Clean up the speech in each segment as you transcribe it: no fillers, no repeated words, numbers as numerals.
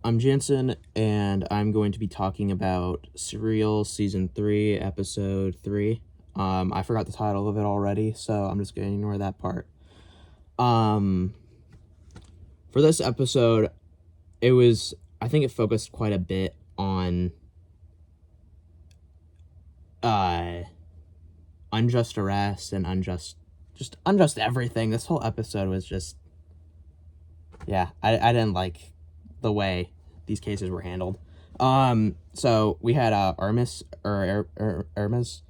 I'm Jansen, and I'm going to be talking about Serial Season 3, Episode 3. I forgot the title of it already, so I'm just going to ignore that part. For this episode, I think it focused quite a bit on unjust arrest and unjust everything. This whole episode was just, I didn't like the way these cases were handled. So we had Hermes Hermes.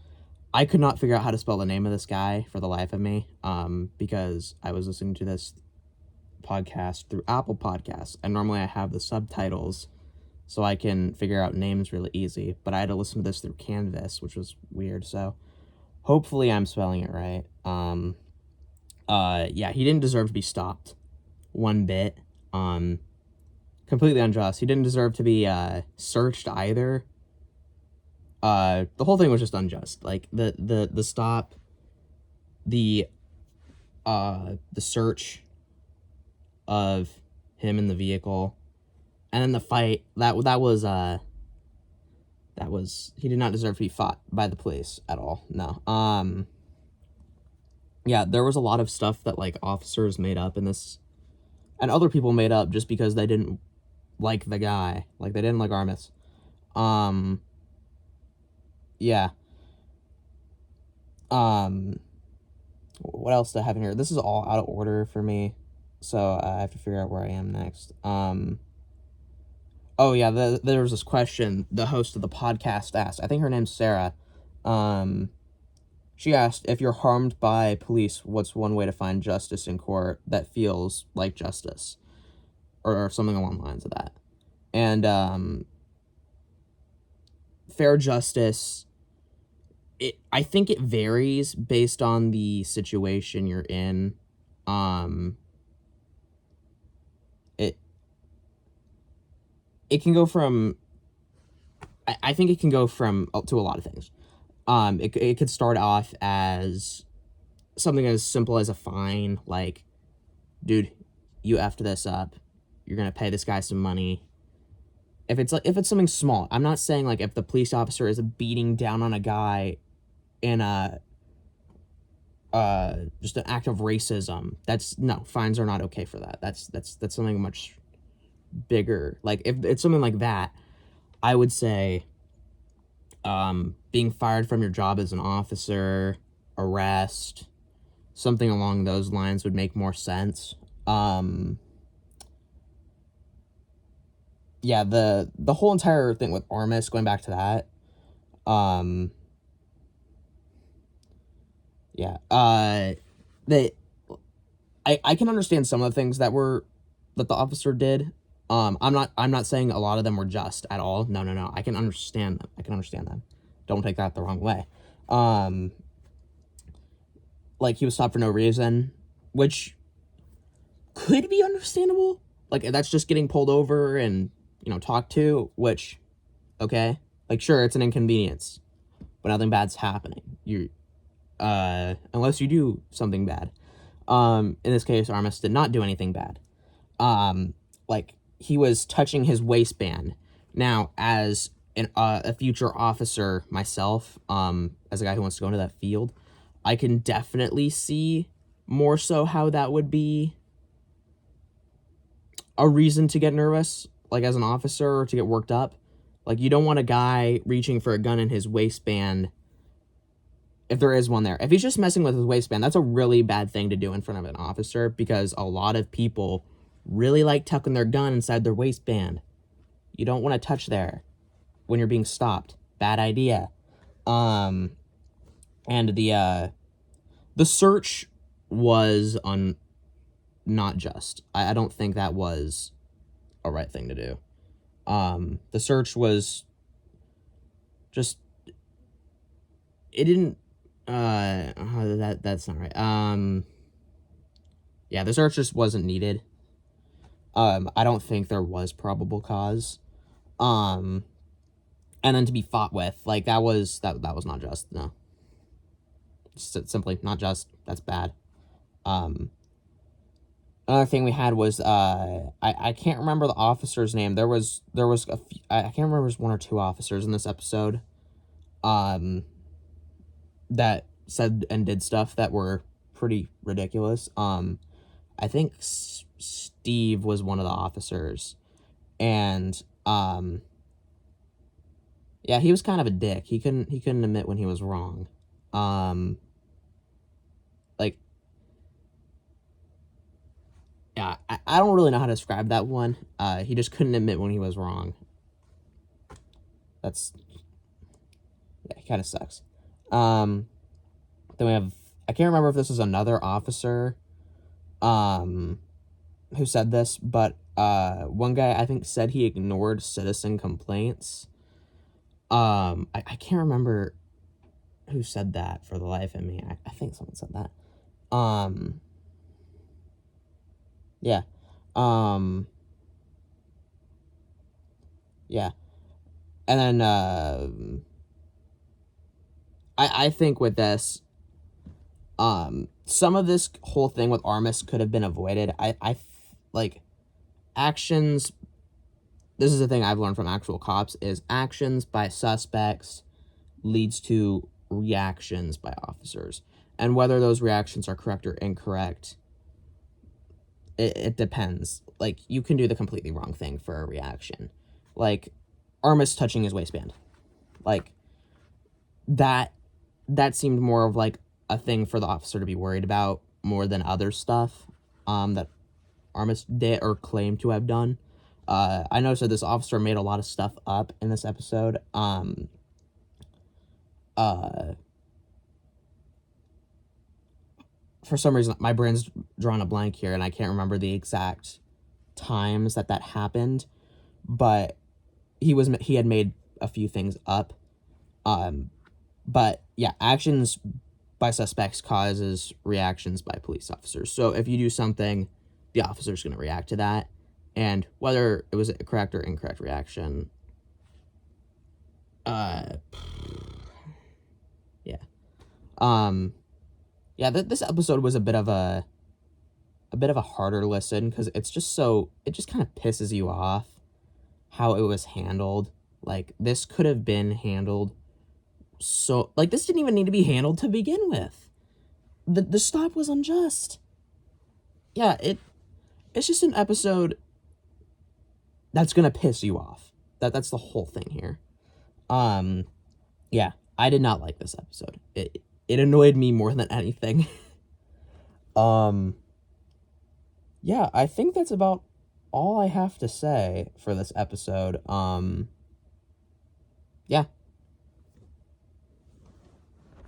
I could not figure out how to spell the name of this guy for the life of me. Because I was listening to this podcast through Apple Podcasts, and normally I have the subtitles so I can figure out names really easy. But I had to listen to this through Canvas, which was weird. So hopefully I'm spelling it right. He didn't deserve to be stopped one bit. Completely unjust. He didn't deserve to be searched either. The whole thing was just unjust. Like the stop, the search of him in the vehicle, and then the fight. That was he did not deserve to be fought by the police at all. No. There was a lot of stuff that like officers made up in this, and other people made up just because they didn't like the guy. Like they didn't like Armis. What else do I have in here? This is all out of order for me, so I have to figure out where I am next. There was this question the host of the podcast asked. I think her name's Sarah. She asked, if you're harmed by police, what's one way to find justice in court that feels like justice? Or something along the lines of that. And fair justice, I think it varies based on the situation you're in. It can go from, I think it can go from to a lot of things. It could start off as something as simple as a fine, like, dude, you effed this up, you're gonna pay this guy some money. If it's something small, I'm not saying like if the police officer is beating down on a guy in a just an act of racism, fines are not okay for that. That's something much bigger. Like if it's something like that, I would say being fired from your job as an officer, arrest, something along those lines would make more sense. The whole entire thing with Armis, going back to that, I can understand some of the things that the officer did. I'm not saying a lot of them were just at all. No. I can understand them. Don't take that the wrong way. Like he was stopped for no reason, which could be understandable. Like that's just getting pulled over and, talked to, which, okay. Like sure, it's an inconvenience, but nothing bad's happening. Unless you do something bad. In this case, Armis did not do anything bad. Like he was touching his waistband. Now, as a future officer myself, as a guy who wants to go into that field, I can definitely see more so how that would be a reason to get nervous, like as an officer, or to get worked up. Like you don't want a guy reaching for a gun in his waistband, if there is one there. If he's just messing with his waistband, that's a really bad thing to do in front of an officer, because a lot of people really like tucking their gun inside their waistband. You don't want to touch there when you're being stopped. Bad idea. And the search was not just. I don't think that was a right thing to do. The search was just, it didn't, that's not right. The search just wasn't needed. I don't think there was probable cause. And then to be fought with, like, that was not just. No. Simply not just. That's bad. Another thing we had was I can't remember the officer's name. There was a few, I can't remember, it was one or two officers in this episode that said and did stuff that were pretty ridiculous. I think Steve was one of the officers, and yeah, he was kind of a dick. He couldn't admit when he was wrong. Like, yeah, I don't really know how to describe that one. He just couldn't admit when he was wrong. That's, yeah, he kind of sucks. Then we have, I can't remember if this is another officer who said this, but one guy I think said he ignored citizen complaints. I can't remember who said that for the life of me. I think someone said that. Yeah. Yeah. And then I think with this, some of this whole thing with Armis could have been avoided. Like, actions, this is the thing I've learned from actual cops, is actions by suspects leads to reactions by officers. And whether those reactions are correct or incorrect, it depends. Like, you can do the completely wrong thing for a reaction. Like, Armis touching his waistband. Like, that seemed more of like a thing for the officer to be worried about more than other stuff that Armis did or claimed to have done. I noticed that this officer made a lot of stuff up in this episode. For some reason, my brain's drawn a blank here, and I can't remember the exact times that happened, but he had made a few things up. But yeah, actions by suspects causes reactions by police officers. So if you do something, the officer's going to react to that, and whether it was a correct or incorrect reaction, yeah. This episode was a bit of a harder listen, because it just kind of pisses you off how it was handled. Like, this could have been handled so, like, this didn't even need to be handled to begin with. The stop was unjust. Yeah, it's just an episode that's gonna piss you off. That's the whole thing here. Yeah, I did not like this episode. It annoyed me more than anything. Yeah, I think that's about all I have to say for this episode. Yeah,